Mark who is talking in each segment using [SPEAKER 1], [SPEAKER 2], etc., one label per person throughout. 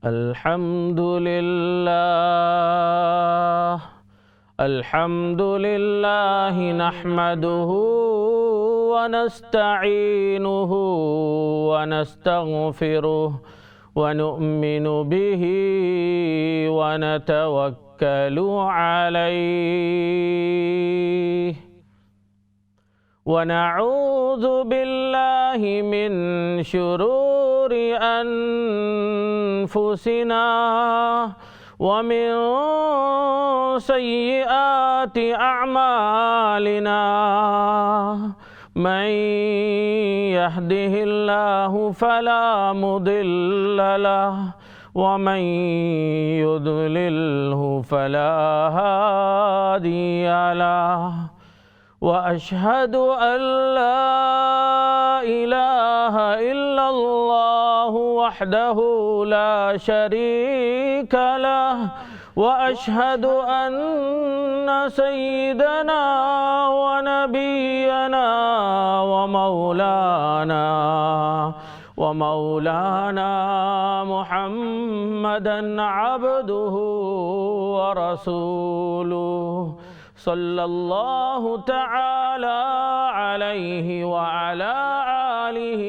[SPEAKER 1] الحمد لله الحمد لله نحمده ونستعينه ونستغفره ونؤمن به ونتوكل عليه ونعوذ بالله من شرور أنفسنا ومن سيئات أعمالنا من يهده الله فلا مضل له ومن يضلله فلا هادي له وأشهد أن لا إله إلا الله وحده لا شريك له وأشهد أن سيدنا ونبينا ومولانا محمدا عبده ورسوله صلی اللہ تعالی علیہ وعلى آلہ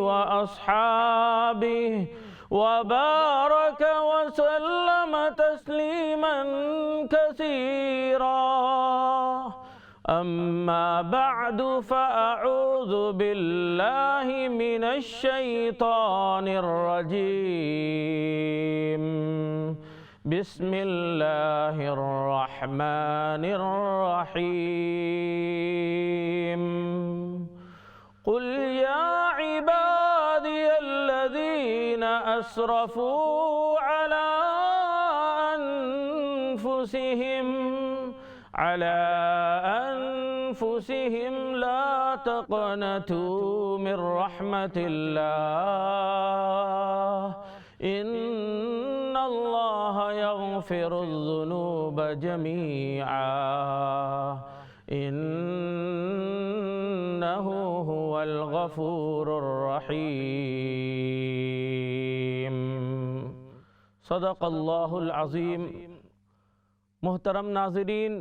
[SPEAKER 1] وأصحابہ وبارك وسلم تسلیما کثیرا اما بعد فأعوذ باللہ من الشیطان الرجیم بسم اللہ الرحمن الرحیم قل یا عبادی الذین اسرفوا على أنفسهم لا تقنطوا من رحمة الله إن الله يغفر الذنوب جميعا إنه هو الغفور الرحيم صدق اللہ العظیم۔ محترم ناظرین،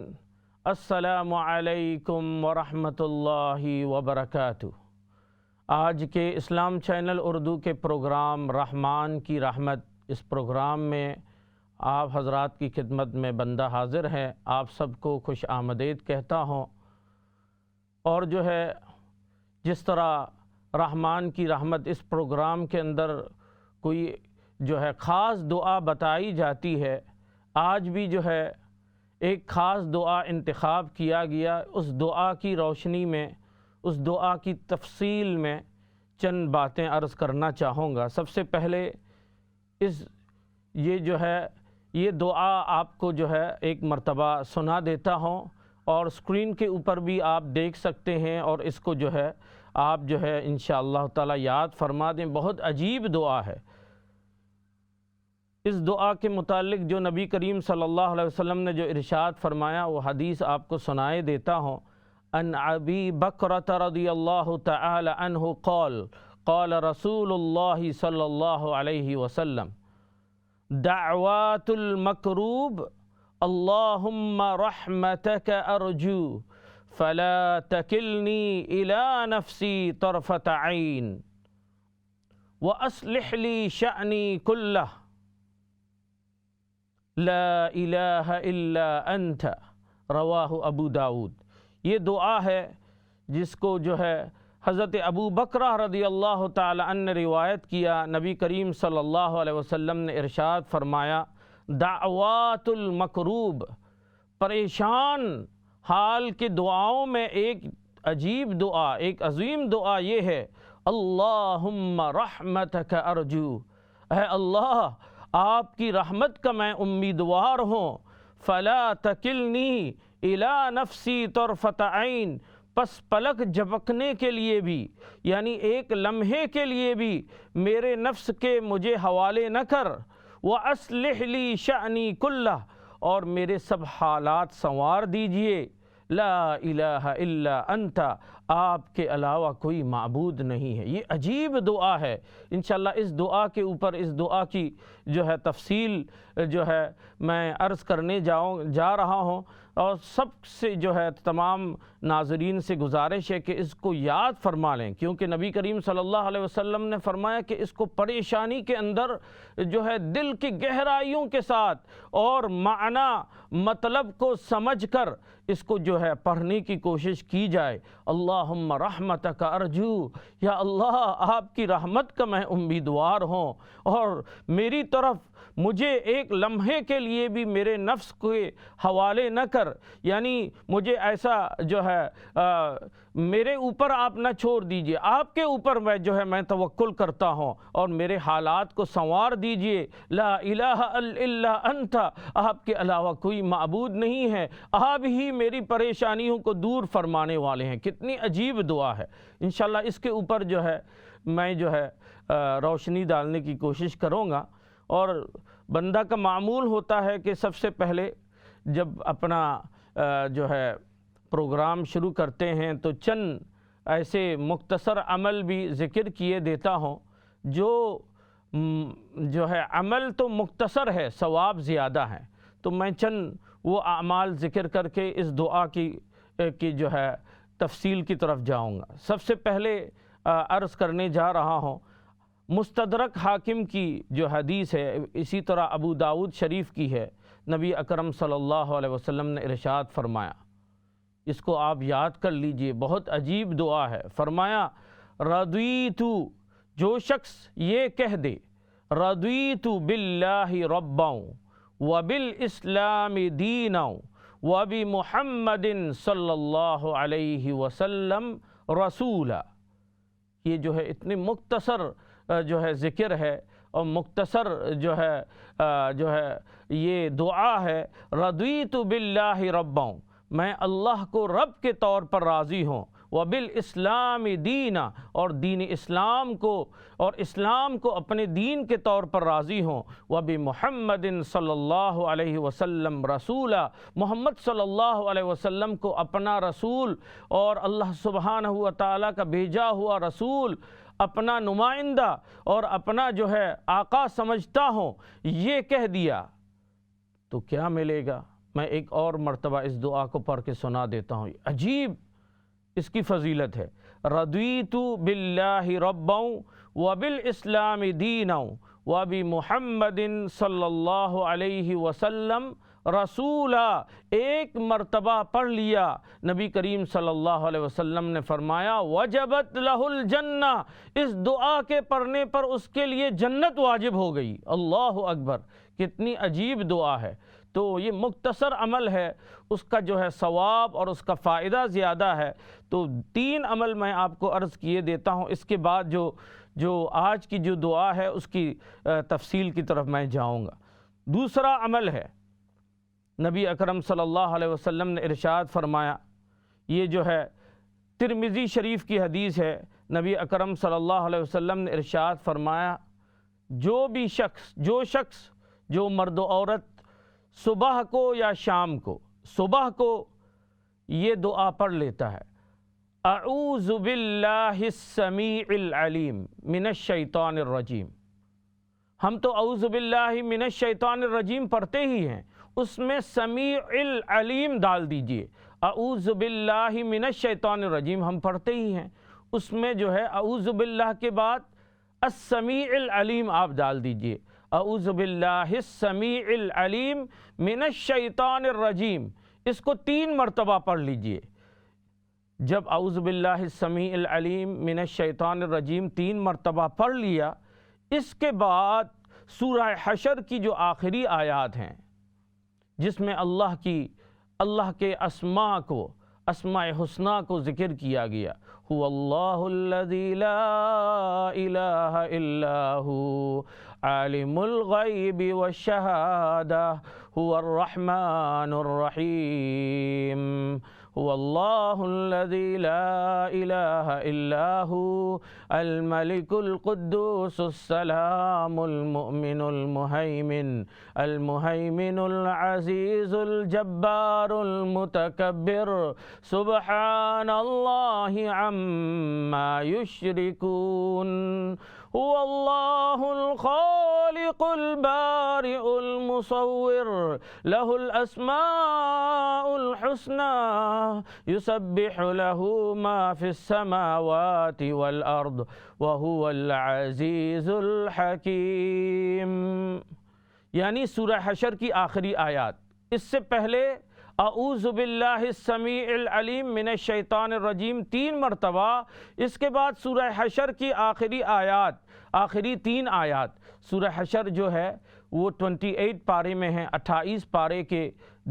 [SPEAKER 1] السلام علیکم ورحمۃ اللہ وبرکاتہ۔ آج کے اسلام چینل اردو کے پروگرام رحمان کی رحمت، اس پروگرام میں آپ حضرات کی خدمت میں بندہ حاضر ہے۔ آپ سب کو خوش آمدید کہتا ہوں، اور جو ہے جس طرح رحمان کی رحمت اس پروگرام کے اندر کوئی جو ہے خاص دعا بتائی جاتی ہے، آج بھی جو ہے ایک خاص دعا انتخاب کیا گیا۔ اس دعا کی روشنی میں، اس دعا کی تفصیل میں چند باتیں عرض کرنا چاہوں گا۔ سب سے پہلے یہ دعا آپ کو جو ہے ایک مرتبہ سنا دیتا ہوں، اور اسکرین کے اوپر بھی آپ دیکھ سکتے ہیں، اور اس کو جو ہے آپ جو ہے انشاءاللہ تعالی یاد فرما دیں۔ بہت عجیب دعا ہے۔ اس دعا کے متعلق جو نبی کریم صلی اللہ علیہ وسلم نے جو ارشاد فرمایا، وہ حدیث آپ کو سنائے دیتا ہوں۔ ان ابی بکرۃ رضی اللہ تعالی عنہ قال قال رسول اللہ صلی اللہ علیہ وسلم دعوات المکروب اللہم رحمتک ارجو فلا تکلنی الی نفسی طرفۃ عین واصلح لی شأنی کلہ لا الہ الا انت رواہ ابو داود۔ یہ دعا ہے جس کو جو ہے حضرت ابو بکرہ رضی اللہ تعالی عنہ نے روایت کیا۔ نبی کریم صلی اللہ علیہ وسلم نے ارشاد فرمایا، دعوات المکروب، پریشان حال کے دعاؤں میں ایک عجیب دعا، ایک عظیم دعا یہ ہے، اللہم رحمتک ارجو، اے اللہ آپ کی رحمت کا میں امیدوار ہوں، فلا تکلنی الی نفسی طرفۃ عین، پس پلک جھپکنے کے لیے بھی، یعنی ایک لمحے کے لیے بھی میرے نفس کے مجھے حوالے نہ کر، وَأَصْلِحْ لِي شَأْنِي كُلَّهُ، اور میرے سب حالات سنوار دیجئے، لا الہ الا انت، آپ کے علاوہ کوئی معبود نہیں ہے۔ یہ عجیب دعا ہے۔ انشاءاللہ اس دعا کے اوپر، اس دعا کی جو ہے تفصیل جو ہے میں عرض کرنے جا رہا ہوں، اور سب سے جو ہے تمام ناظرین سے گزارش ہے کہ اس کو یاد فرما لیں، کیونکہ نبی کریم صلی اللہ علیہ وسلم نے فرمایا کہ اس کو پریشانی کے اندر جو ہے دل کی گہرائیوں کے ساتھ اور معنی مطلب کو سمجھ کر اس کو جو ہے پڑھنے کی کوشش کی جائے۔ اللہم رحمتک ارجو، یا اللہ آپ کی رحمت کا میں امیدوار ہوں، اور میری طرف مجھے ایک لمحے کے لیے بھی میرے نفس کے حوالے نہ کر، یعنی مجھے ایسا جو ہے میرے اوپر آپ نہ چھوڑ دیجئے، آپ کے اوپر میں توکل کرتا ہوں، اور میرے حالات کو سنوار دیجئے۔ لا الہ الا انت، آپ کے علاوہ کوئی معبود نہیں ہے، آپ ہی میری پریشانیوں کو دور فرمانے والے ہیں۔ کتنی عجیب دعا ہے۔ انشاءاللہ اس کے اوپر جو ہے میں روشنی ڈالنے کی کوشش کروں گا، اور بندہ کا معمول ہوتا ہے کہ سب سے پہلے جب اپنا جو ہے پروگرام شروع کرتے ہیں تو چند ایسے مختصر عمل بھی ذکر کیے دیتا ہوں، جو ہے عمل تو مختصر ہے، ثواب زیادہ ہے، تو میں چند وہ اعمال ذکر کر کے اس دعا کی جو ہے تفصیل کی طرف جاؤں گا۔ سب سے پہلے عرض کرنے جا رہا ہوں، مستدرک حاکم کی جو حدیث ہے، اسی طرح ابو داؤد شریف کی ہے، نبی اکرم صلی اللہ علیہ وسلم نے ارشاد فرمایا، اس کو آپ یاد کر لیجئے، بہت عجیب دعا ہے۔ فرمایا رضیت، جو شخص یہ کہہ دے رضیت باللہ ربا وبالاسلام دینا وبمحمد صلی اللہ علیہ وسلم رسولا، یہ جو ہے اتنے مختصر جو ہے ذکر ہے، اور مختصر جو ہے یہ دعا ہے۔ رضیت باللہ ربا، میں اللہ کو رب کے طور پر راضی ہوں، وبالاسلام دینا، اور دین اسلام کو اور اسلام کو اپنے دین کے طور پر راضی ہوں، وبمحمد صلی اللہ علیہ وسلم رسولا، محمد صلی اللہ علیہ وسلم کو اپنا رسول اور اللہ سبحانہ و تعالیٰ کا بھیجا ہوا رسول، اپنا نمائندہ اور اپنا جو ہے آقا سمجھتا ہوں، یہ کہہ دیا تو کیا ملے گا؟ میں ایک اور مرتبہ اس دعا کو پڑھ کے سنا دیتا ہوں، عجیب اس کی فضیلت ہے۔ رضیت باللہ ربا وبالاسلام دینا وبمحمد صلی اللہ علیہ وسلم رسولا، ایک مرتبہ پڑھ لیا، نبی کریم صلی اللہ علیہ وسلم نے فرمایا وجبت لہ الجنہ، اس دعا کے پڑھنے پر اس کے لیے جنت واجب ہو گئی۔ اللہ اکبر، کتنی عجیب دعا ہے۔ تو یہ مختصر عمل ہے، اس کا جو ہے ثواب اور اس کا فائدہ زیادہ ہے۔ تو 3 عمل میں آپ کو عرض کیے دیتا ہوں، اس کے بعد جو آج کی جو دعا ہے اس کی تفصیل کی طرف میں جاؤں گا۔ دوسرا عمل ہے، نبی اکرم صلی اللہ علیہ وسلم نے ارشاد فرمایا، یہ جو ہے ترمذی شریف کی حدیث ہے، نبی اکرم صلی اللہ علیہ وسلم نے ارشاد فرمایا، جو شخص جو مرد و عورت صبح کو یا شام کو، صبح کو یہ دعا پڑھ لیتا ہے، اعوذ باللہ السمیع العلیم من الشیطان الرجیم، ہم تو اعوذ باللہ من الشیطان الرجیم پڑھتے ہی ہیں، اس میں سمیع العلیم ڈال دیجئے۔ اعوذ باللہ من الشیطان الرجیم ہم پڑھتے ہی ہیں، اس میں جو ہے اعوذ باللہ کے بعد السمیع العلیم آپ ڈال دیجئے۔ اعوذ باللہ السمیع العلیم من الشیطان الرجیم، اس کو 3 مرتبہ پڑھ لیجئے۔ جب اعوذ باللہ السمیع العلیم من الشیطان الرجیم 3 مرتبہ پڑھ لیا، اس کے بعد سورہ حشر کی جو آخری آیات ہیں، جس میں اللہ کے اسماء کو، اسماء حسنہ کو ذکر کیا گیا، هو اللہ الذی لا الہ الا هو عالم الغیب والشہادہ هو الرحمن الرحیم هو الله الذي لا إله إلا هو الملك القدوس السلام المؤمن المهيمن العزيز الجبار المتكبر سبحان الله عما يشركون هو الله الخالق البارئ المصور له الأسماء الحسنى يسبح له ما في السماوات والأرض وهو العزيز الحكيم. یعنی سورہ حشر کی آخری آیات. اس سے پہلے اعوذ باللہ السمیع العلیم من الشیطان الرجیم 3 مرتبہ، اس کے بعد سورہ حشر کی آخری آیات، آخری 3 آیات. سورہ حشر جو ہے وہ 28 پارے میں ہے، 28 پارے کے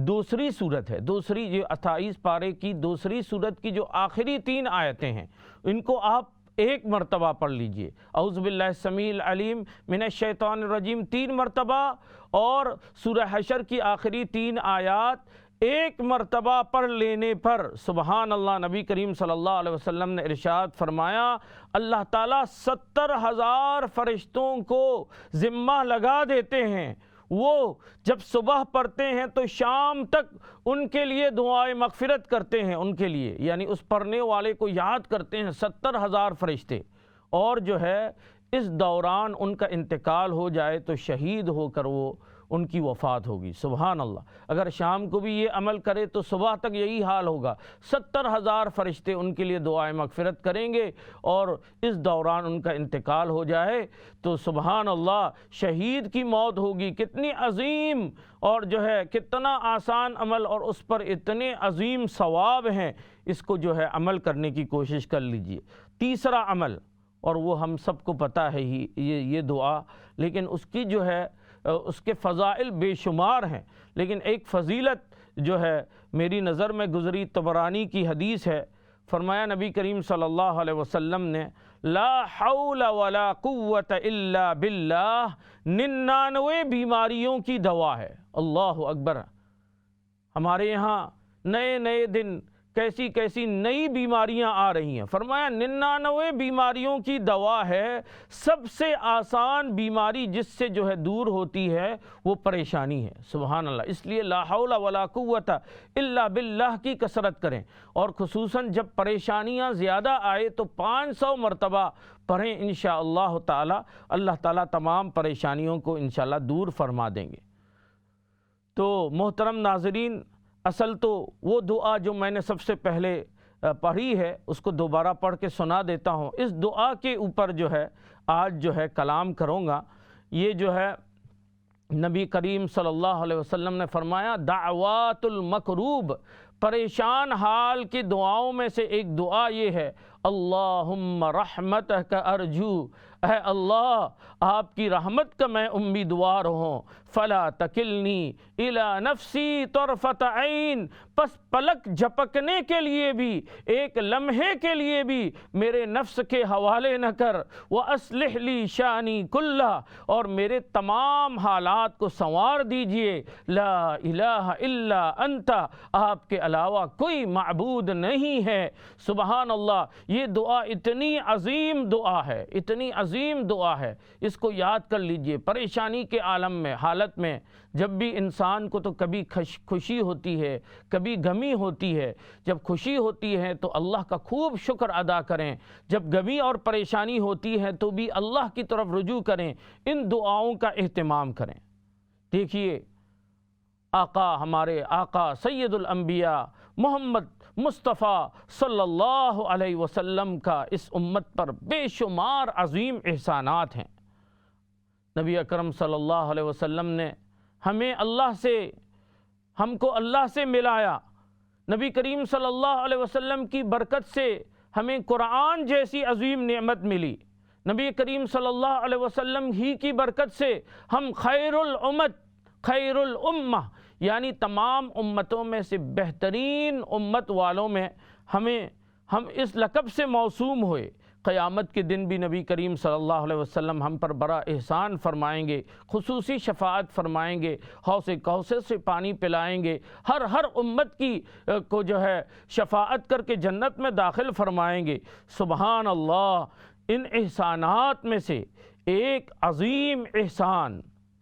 [SPEAKER 1] دوسری صورت ہے، دوسری جو 28 پارے کی دوسری صورت کی جو آخری 3 آیتیں ہیں ان کو آپ ایک مرتبہ پڑھ لیجئے. اعوذ باللہ السمیع العلیم من الشیطان الرجیم 3 مرتبہ، اور سورہ حشر کی آخری 3 آیات ایک مرتبہ پڑھ لینے پر سبحان اللہ، نبی کریم صلی اللہ علیہ وسلم نے ارشاد فرمایا اللہ تعالیٰ 70,000 فرشتوں کو ذمہ لگا دیتے ہیں. وہ جب صبح پڑھتے ہیں تو شام تک ان کے لیے دعائے مغفرت کرتے ہیں، ان کے لیے یعنی اس پڑھنے والے کو یاد کرتے ہیں 70,000 فرشتے. اور جو ہے اس دوران ان کا انتقال ہو جائے تو شہید ہو کر وہ ان کی وفات ہوگی. سبحان اللہ. اگر شام کو بھی یہ عمل کرے تو صبح تک یہی حال ہوگا. 70,000 فرشتے ان کے لیے دعائے مغفرت کریں گے، اور اس دوران ان کا انتقال ہو جائے تو سبحان اللہ شہید کی موت ہوگی. کتنی عظیم اور جو ہے کتنا آسان عمل، اور اس پر اتنے عظیم ثواب ہیں. اس کو جو ہے عمل کرنے کی کوشش کر لیجئے. تیسرا عمل، اور وہ ہم سب کو پتہ ہے ہی یہ دعا، لیکن اس کی جو ہے اس کے فضائل بے شمار ہیں. لیکن ایک فضیلت جو ہے میری نظر میں گزری، طبرانی کی حدیث ہے. فرمایا نبی کریم صلی اللہ علیہ وسلم نے لا حول ولا قوت الا باللہ 99 بیماریوں کی دوا ہے. اللہ اکبر. ہمارے یہاں نئے دن کیسی نئی بیماریاں آ رہی ہیں. فرمایا 99 بیماریوں کی دوا ہے. سب سے آسان بیماری جس سے جو ہے دور ہوتی ہے وہ پریشانی ہے. سبحان اللہ. اس لیے لا حول ولا قوت الا باللہ کی کثرت کریں، اور خصوصاً جب پریشانیاں زیادہ آئے تو 500 مرتبہ پڑھیں. انشاءاللہ تعالی اللہ تعالیٰ تمام پریشانیوں کو انشاءاللہ دور فرما دیں گے. تو محترم ناظرین، اصل تو وہ دعا جو میں نے سب سے پہلے پڑھی ہے اس کو دوبارہ پڑھ کے سنا دیتا ہوں. اس دعا کے اوپر جو ہے آج جو ہے کلام کروں گا. یہ جو ہے نبی کریم صلی اللہ علیہ وسلم نے فرمایا دعوات المکروب، پریشان حال کی دعاؤں میں سے ایک دعا یہ ہے اللہم رحمتک ارجو، اے اللہ آپ کی رحمت کا میں امیدوار ہوں. فلا تکلنی الی نفسی طرفۃ عین، پس پلک جھپکنے کے لیے بھی، ایک لمحے کے لیے بھی میرے نفس کے حوالے نہ کر. وَأَصْلِحْ لِي شَأْنِي كُلَّهُ، اور میرے تمام حالات کو سنوار دیجئے. لا الہ الا انت، آپ کے علاوہ کوئی معبود نہیں ہے. سبحان اللہ. یہ دعا اتنی عظیم دعا ہے، اتنی عظیم دعا ہے. اس کو یاد کر لیجئے. پریشانی کے عالم میں، حالت میں، جب بھی انسان کو تو کبھی خوشی ہوتی ہے، کبھی غمی ہوتی ہے. جب خوشی ہوتی ہے تو اللہ کا خوب شکر ادا کریں. جب غمی اور پریشانی ہوتی ہے تو بھی اللہ کی طرف رجوع کریں. ان دعاؤں کا اہتمام کریں. دیکھیے آقا، ہمارے آقا سید الانبیاء محمد مصطفیٰ صلی اللہ علیہ وسلم کا اس امت پر بے شمار عظیم احسانات ہیں. نبی اکرم صلی اللہ علیہ وسلم نے ہم کو اللہ سے ملایا. نبی کریم صلی اللہ علیہ وسلم کی برکت سے ہمیں قرآن جیسی عظیم نعمت ملی. نبی کریم صلی اللہ علیہ وسلم ہی کی برکت سے ہم خیر الامہ یعنی تمام امتوں میں سے بہترین امت والوں میں ہم اس لقب سے موسوم ہوئے. قیامت کے دن بھی نبی کریم صلی اللہ علیہ وسلم ہم پر بڑا احسان فرمائیں گے، خصوصی شفاعت فرمائیں گے، حوض کوثر سے پانی پلائیں گے، ہر امت کی کو جو ہے شفاعت کر کے جنت میں داخل فرمائیں گے۔ سبحان اللہ، ان احسانات میں سے ایک عظیم احسان،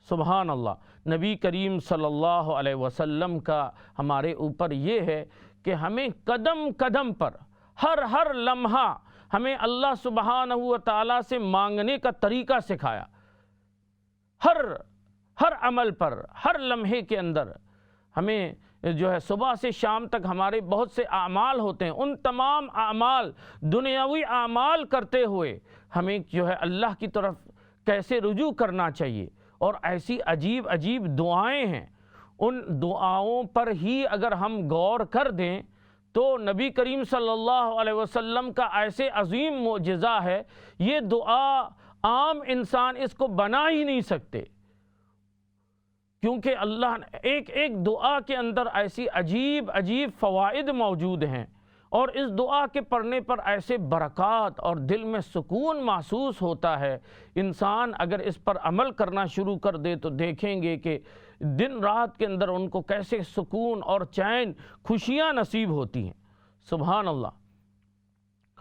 [SPEAKER 1] سبحان اللہ، نبی کریم صلی اللہ علیہ وسلم کا ہمارے اوپر یہ ہے کہ ہمیں قدم قدم پر ہر لمحہ ہمیں اللہ سبحانہ و تعالیٰ سے مانگنے کا طریقہ سکھایا۔ ہر عمل پر، ہر لمحے کے اندر ہمیں جو ہے صبح سے شام تک ہمارے بہت سے اعمال ہوتے ہیں، ان تمام اعمال، دنیاوی اعمال کرتے ہوئے ہمیں جو ہے اللہ کی طرف کیسے رجوع کرنا چاہیے، اور ایسی عجیب دعائیں ہیں۔ ان دعاؤں پر ہی اگر ہم غور کر دیں تو نبی کریم صلی اللہ علیہ وسلم کا ایسے عظیم معجزہ ہے، یہ دعا عام انسان اس کو بنا ہی نہیں سکتے، کیونکہ اللہ نے ایک دعا کے اندر ایسی عجیب فوائد موجود ہیں، اور اس دعا کے پڑھنے پر ایسے برکات اور دل میں سکون محسوس ہوتا ہے۔ انسان اگر اس پر عمل کرنا شروع کر دے تو دیکھیں گے کہ دن رات کے اندر ان کو کیسے سکون اور چین، خوشیاں نصیب ہوتی ہیں۔ سبحان اللہ۔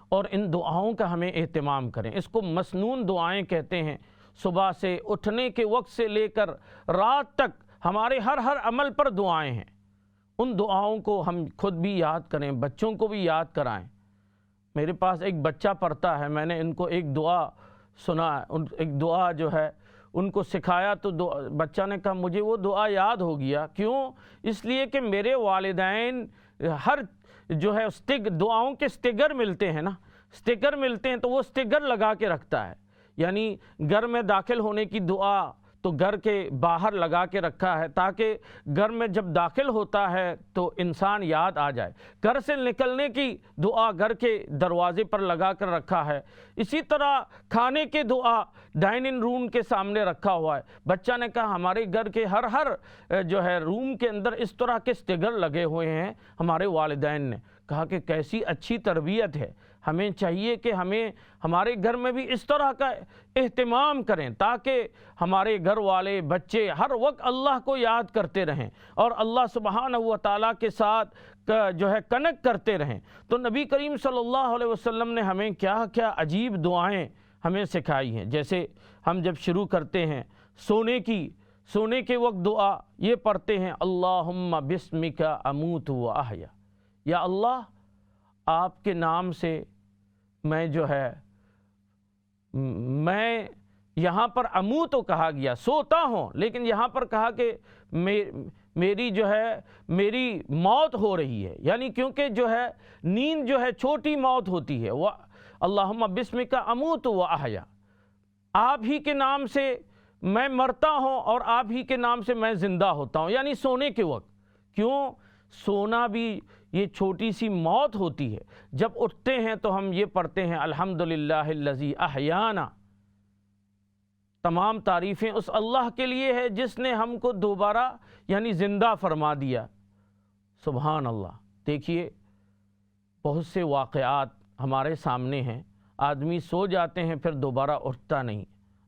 [SPEAKER 1] اور ان دعاؤں کا ہمیں اہتمام کریں، اس کو مسنون دعائیں کہتے ہیں۔ صبح سے اٹھنے کے وقت سے لے کر رات تک ہمارے ہر عمل پر دعائیں ہیں۔ ان دعاؤں کو ہم خود بھی یاد کریں، بچوں کو بھی یاد کرائیں۔ میرے پاس ایک بچہ پڑھتا ہے، میں نے ان کو ایک دعا سنا، ایک دعا جو ہے ان کو سکھایا، تو بچہ نے کہا مجھے وہ دعا یاد ہو گیا۔ کیوں؟ اس لیے کہ میرے والدین ہر جو ہے دعاؤں کے سٹیکر ملتے ہیں نا، سٹیکر ملتے ہیں، تو وہ سٹیکر لگا کے رکھتا ہے، یعنی گھر میں داخل ہونے کی دعا تو گھر کے باہر لگا کے رکھا ہے، تاکہ گھر میں جب داخل ہوتا ہے تو انسان یاد آ جائے۔ گھر سے نکلنے کی دعا گھر کے دروازے پر لگا کر رکھا ہے۔ اسی طرح کھانے کے دعا ڈائننگ روم کے سامنے رکھا ہوا ہے۔ بچہ نے کہا ہمارے گھر کے ہر جو ہے روم کے اندر اس طرح کے سٹیکر لگے ہوئے ہیں ہمارے والدین نے۔ کہا کہ کیسی اچھی تربیت ہے، ہمیں چاہیے کہ ہمارے گھر میں بھی اس طرح کا اہتمام کریں، تاکہ ہمارے گھر والے بچے ہر وقت اللہ کو یاد کرتے رہیں اور اللہ سبحانہ و تعالیٰ کے ساتھ جو ہے کنیکٹ کرتے رہیں۔ تو نبی کریم صلی اللہ علیہ وسلم نے ہمیں کیا عجیب دعائیں ہمیں سکھائی ہیں۔ جیسے ہم جب شروع کرتے ہیں سونے کے وقت دعا یہ پڑھتے ہیں، اللہم بسمک اموت و احیا، یا اللہ آپ کے نام سے میں جو ہے میں یہاں پر اموت تو کہا گیا سوتا ہوں، لیکن یہاں پر کہا کہ میری موت ہو رہی ہے، یعنی کیونکہ جو ہے نیند جو ہے چھوٹی موت ہوتی ہے۔ اللہم بسمک اموت و احیا، آپ ہی کے نام سے میں مرتا ہوں اور آپ ہی کے نام سے میں زندہ ہوتا ہوں، یعنی سونے کے وقت۔ کیوں؟ سونا بھی یہ چھوٹی سی موت ہوتی ہے۔ جب اٹھتے ہیں تو ہم یہ پڑھتے ہیں الحمدللہ الذی احیانا، تمام تعریفیں اس اللہ کے لیے ہے جس نے ہم کو دوبارہ یعنی زندہ فرما دیا۔ سبحان اللہ۔ دیکھیے بہت سے واقعات ہمارے سامنے ہیں، آدمی سو جاتے ہیں پھر دوبارہ اٹھتا نہیں،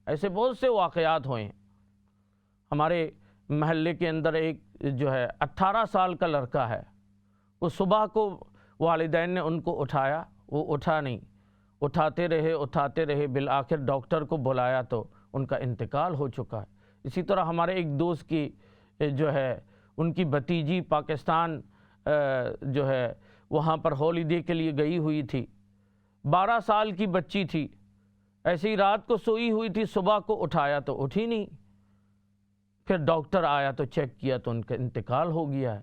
[SPEAKER 1] ایسے بہت سے واقعات ہوئے ہیں۔ ہمارے محلے کے اندر ایک جو ہے 18 سال کا لڑکا ہے، وہ صبح کو والدین نے ان کو اٹھایا، وہ اٹھا نہیں، اٹھاتے رہے، بالآخر ڈاکٹر کو بلایا تو ان کا انتقال ہو چکا ہے۔ اسی طرح ہمارے ایک دوست کی جو ہے ان کی بھتیجی پاکستان جو ہے وہاں پر ہالیڈے کے لیے گئی ہوئی تھی، 12 سال کی بچی تھی، ایسے ہی رات کو سوئی ہوئی تھی، صبح کو اٹھایا تو اٹھی نہیں، پھر ڈاکٹر آیا تو چیک کیا تو ان کا انتقال ہو گیا ہے۔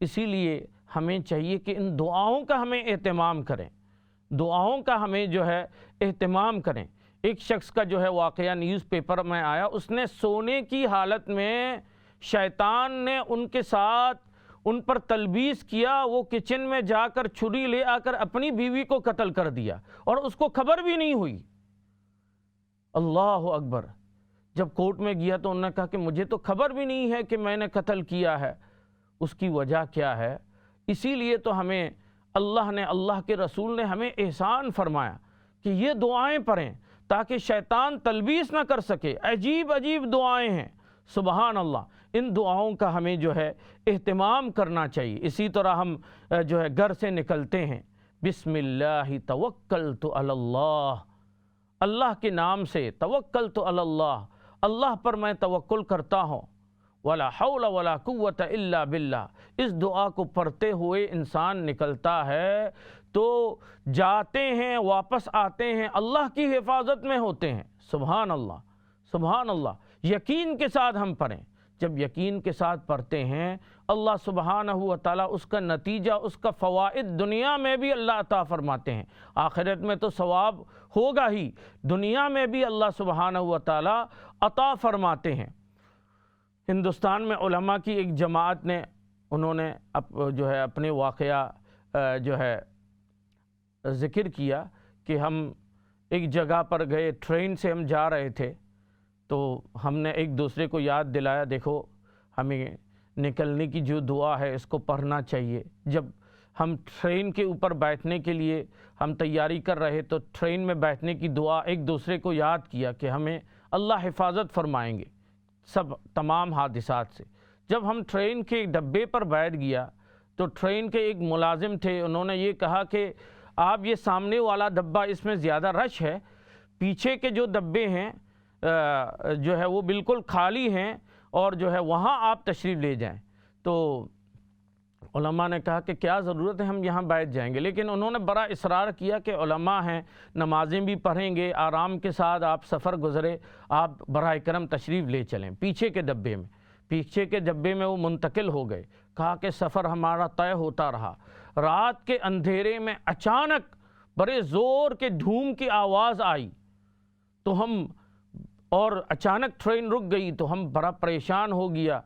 [SPEAKER 1] اسی لیے ہمیں چاہیے کہ ان دعاؤں کا ہمیں اہتمام کریں، دعاؤں کا ہمیں جو ہے اہتمام کریں۔ ایک شخص کا جو ہے واقعہ نیوز پیپر میں آیا، اس نے سونے کی حالت میں شیطان نے ان کے ساتھ ان پر تلبیس کیا، وہ کچن میں جا کر چھری لے آ کر اپنی بیوی کو قتل کر دیا اور اس کو خبر بھی نہیں ہوئی۔ اللہ اکبر۔ جب کورٹ میں گیا تو انہوں نے کہا کہ مجھے تو خبر بھی نہیں ہے کہ میں نے قتل کیا ہے۔ اس کی وجہ کیا ہے؟ اسی لیے تو ہمیں اللہ کے رسول نے ہمیں احسان فرمایا کہ یہ دعائیں پڑھیں تاکہ شیطان تلبیس نہ کر سکے۔ عجیب عجیب دعائیں ہیں، سبحان اللہ۔ ان دعاؤں کا ہمیں جو ہے اہتمام کرنا چاہیے۔ اسی طرح ہم جو ہے گھر سے نکلتے ہیں، بسم اللہ توکلت علی اللہ، اللہ کے نام سے توکلت علی اللہ، اللہ پر میں توکل کرتا ہوں، ولا حول ولا قوت الا باللہ۔ اس دعا کو پڑھتے ہوئے انسان نکلتا ہے تو جاتے ہیں، واپس آتے ہیں، اللہ کی حفاظت میں ہوتے ہیں۔ سبحان اللہ، سبحان اللہ۔ یقین کے ساتھ ہم پڑھیں، جب یقین کے ساتھ پڑھتے ہیں اللہ سبحانہ و تعالیٰ اس کا نتیجہ، اس کا فوائد دنیا میں بھی اللہ عطا فرماتے ہیں۔ آخرت میں تو ثواب ہوگا ہی، دنیا میں بھی اللہ سبحانہ و تعالیٰ عطا فرماتے ہیں۔ ہندوستان میں علماء کی ایک جماعت نے، انہوں نے جو ہے اپنے واقعہ جو ہے ذکر کیا کہ ہم ایک جگہ پر گئے، ٹرین سے ہم جا رہے تھے، تو ہم نے ایک دوسرے کو یاد دلایا، دیکھو ہمیں نکلنے کی جو دعا ہے اس کو پڑھنا چاہیے۔ جب ہم ٹرین کے اوپر بیٹھنے کے لیے ہم تیاری کر رہے تو ٹرین میں بیٹھنے کی دعا ایک دوسرے کو یاد کیا کہ ہمیں اللہ حفاظت فرمائیں گے تمام حادثات سے۔ جب ہم ٹرین کے ڈبے پر بیٹھ گیا تو ٹرین کے ایک ملازم تھے، انہوں نے یہ کہا کہ آپ یہ سامنے والا ڈبہ، اس میں زیادہ رش ہے، پیچھے کے جو ڈبے ہیں جو ہے وہ بالکل خالی ہیں، اور جو ہے وہاں آپ تشریف لے جائیں۔ تو علماء نے کہا کہ کیا ضرورت ہے، ہم یہاں بیٹھ جائیں گے، لیکن انہوں نے بڑا اصرار کیا کہ علماء ہیں، نمازیں بھی پڑھیں گے، آرام کے ساتھ آپ سفر گزرے، آپ براہ کرم تشریف لے چلیں پیچھے کے ڈبے میں۔ پیچھے کے ڈبے میں وہ منتقل ہو گئے۔ کہا کہ سفر ہمارا طے ہوتا رہا، رات کے اندھیرے میں اچانک بڑے زور کے دھوم کی آواز آئی، تو ہم اور اچانک ٹرین رک گئی، تو ہم بڑا پریشان ہو گیا،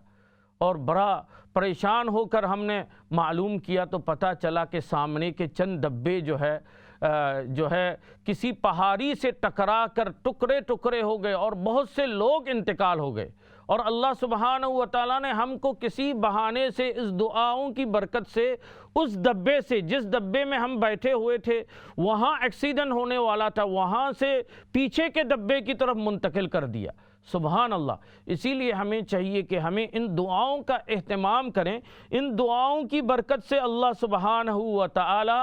[SPEAKER 1] اور بڑا پریشان ہو کر ہم نے معلوم کیا تو پتہ چلا کہ سامنے کے چند ڈبے جو ہے کسی پہاڑی سے ٹکرا کر ٹکڑے ٹکڑے ہو گئے، اور بہت سے لوگ انتقال ہو گئے۔ اور اللہ سبحانہ و تعالیٰ نے ہم کو کسی بہانے سے اس دعاؤں کی برکت سے اس ڈبے سے، جس ڈبے میں ہم بیٹھے ہوئے تھے وہاں ایکسیڈنٹ ہونے والا تھا، وہاں سے پیچھے کے ڈبے کی طرف منتقل کر دیا۔ سبحان اللہ۔ اسی لیے ہمیں چاہیے کہ ہمیں ان دعاؤں کا اہتمام کریں۔ ان دعاؤں کی برکت سے اللہ سبحانہ و تعالی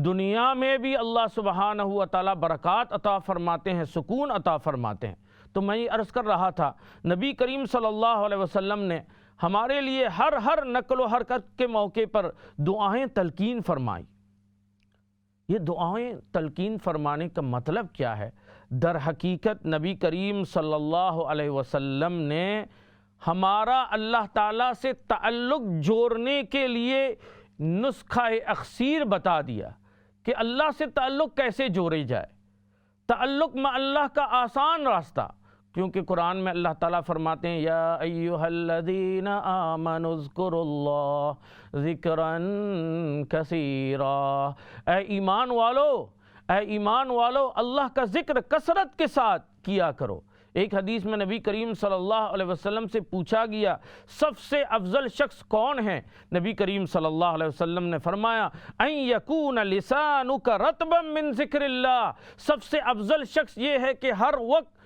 [SPEAKER 1] دنیا میں بھی اللہ سبحانہ و تعالی برکات عطا فرماتے ہیں، سکون عطا فرماتے ہیں۔ تو میں یہ عرض کر رہا تھا، نبی کریم صلی اللہ علیہ وسلم نے ہمارے لیے ہر نقل و حرکت کے موقع پر دعائیں تلقین فرمائی۔ یہ دعائیں تلقین فرمانے کا مطلب کیا ہے؟ در حقیقت نبی کریم صلی اللہ علیہ وسلم نے ہمارا اللہ تعالیٰ سے تعلق جوڑنے کے لیے نسخہ اخسیر بتا دیا کہ اللہ سے تعلق کیسے جوڑے جائے، تعلق مع اللہ کا آسان راستہ۔ کیونکہ قرآن میں اللہ تعالیٰ فرماتے ہیں یا ایہا الذین آمنوا اذکروا اللہ ذکرا کثیرا، اے ایمان والو اللہ کا ذکر کثرت کے ساتھ کیا کرو۔ ایک حدیث میں نبی کریم صلی اللہ علیہ وسلم سے پوچھا گیا سب سے افضل شخص کون ہے؟ نبی کریم صلی اللہ علیہ وسلم نے فرمایا ان یکون لسانک رطبا من ذکر اللہ، سب سے افضل شخص یہ ہے کہ ہر وقت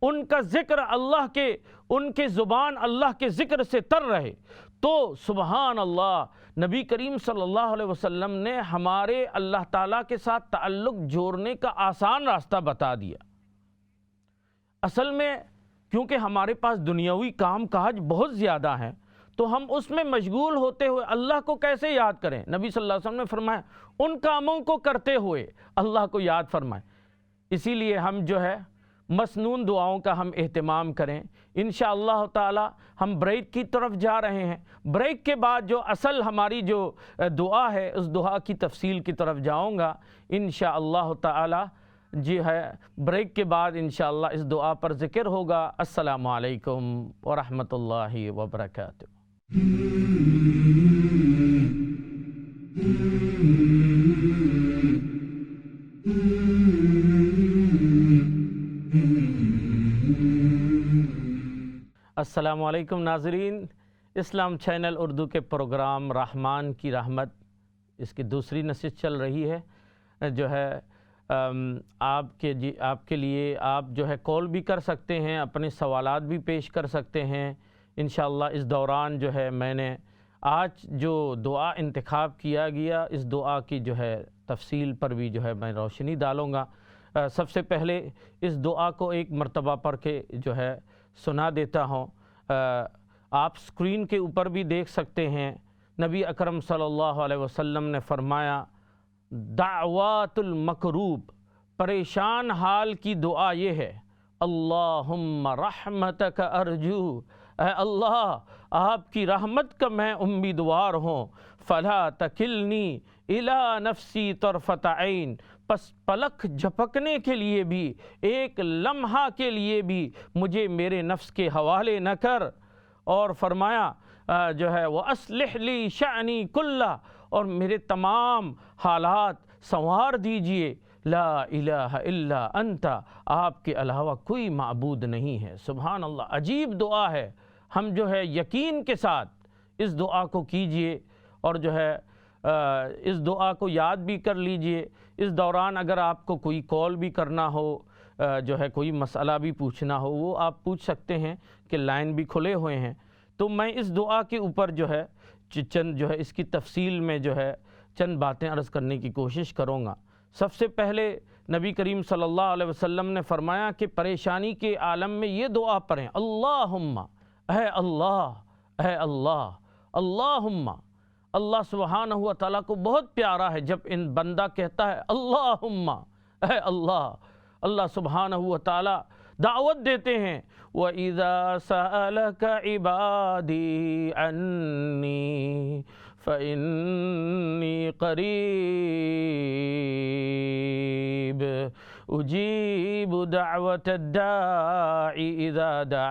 [SPEAKER 1] ان کا ذکر ان کے زبان اللہ کے ذکر سے تر رہے۔ تو سبحان اللہ، نبی کریم صلی اللہ علیہ وسلم نے ہمارے اللہ تعالیٰ کے ساتھ تعلق جوڑنے کا آسان راستہ بتا دیا۔ اصل میں کیونکہ ہمارے پاس دنیاوی کام کاج بہت زیادہ ہیں، تو ہم اس میں مشغول ہوتے ہوئے اللہ کو کیسے یاد کریں؟ نبی صلی اللہ علیہ وسلم نے فرمایا ان کاموں کو کرتے ہوئے اللہ کو یاد فرمائیں۔ اسی لیے ہم جو ہے مسنون دعاؤں کا ہم اہتمام کریں۔ انشاءاللہ تعالی ہم بریک کی طرف جا رہے ہیں۔ بریک کے بعد جو اصل ہماری جو دعا ہے اس دعا کی تفصیل کی طرف جاؤں گا انشاءاللہ تعالی۔ جی ہے، بریک کے بعد انشاءاللہ اس دعا پر ذکر ہوگا۔ السلام علیکم ورحمۃ اللہ وبرکاتہ۔ السلام علیکم ناظرین، اسلام چینل اردو کے پروگرام رحمان کی رحمت، اس کی دوسری نشست چل رہی ہے جو ہے آپ کے لیے آپ جو ہے کال بھی کر سکتے ہیں، اپنے سوالات بھی پیش کر سکتے ہیں انشاءاللہ۔ اس دوران جو ہے میں نے آج جو دعا انتخاب کیا گیا، اس دعا کی جو ہے تفصیل پر بھی جو ہے میں روشنی ڈالوں گا۔ سب سے پہلے اس دعا کو ایک مرتبہ پڑھ کے جو ہے سنا دیتا ہوں۔ آپ سکرین کے اوپر بھی دیکھ سکتے ہیں، نبی اکرم صلی اللہ علیہ وسلم نے فرمایا دعوات المکروب، پریشان حال کی دعا یہ ہے، اللہم رحمتک ارجو، اے اللہ آپ کی رحمت کا میں امیدوار ہوں، فلا تکلنی الی نفسی طرفۃ عین، پس پلک جھپکنے کے لیے بھی، ایک لمحہ کے لیے بھی مجھے میرے نفس کے حوالے نہ کر۔ اور فرمایا جو ہے وَأَصْلِحْ لِي شَأْنِي كُلَّهُ، اور میرے تمام حالات سنوار دیجئے، لا الہ الا انت، آپ کے علاوہ کوئی معبود نہیں ہے۔ سبحان اللہ، عجیب دعا ہے۔ ہم جو ہے یقین کے ساتھ اس دعا کو کیجئے اور جو ہے اس دعا کو یاد بھی کر لیجئے۔ اس دوران اگر آپ کو کوئی کال بھی کرنا ہو، جو ہے کوئی مسئلہ بھی پوچھنا ہو، وہ آپ پوچھ سکتے ہیں کہ لائن بھی کھلے ہوئے ہیں۔ تو میں اس دعا کے اوپر جو ہے چند جو ہے اس کی تفصیل میں جو ہے چند باتیں عرض کرنے کی کوشش کروں گا۔ سب سے پہلے نبی کریم صلی اللہ علیہ وسلم نے فرمایا کہ پریشانی کے عالم میں یہ دعا پڑھیں، اللہم، اے اللہ، اے اللہ، اللہم۔ اللہ سبحانہ و تعالیٰ کو بہت پیارا ہے جب ان بندہ کہتا ہے اللہم، اے اللہ۔ اللہ سبحانہ و تعالیٰ دعوت دیتے ہیں وَإِذَا سَأَلَكَ عِبَادِي عَنِّي فَإِنِّي قَرِيبٌ أُجِيبُ دَعْوَةَ الدَّاعِ إِذَا دَعَانِ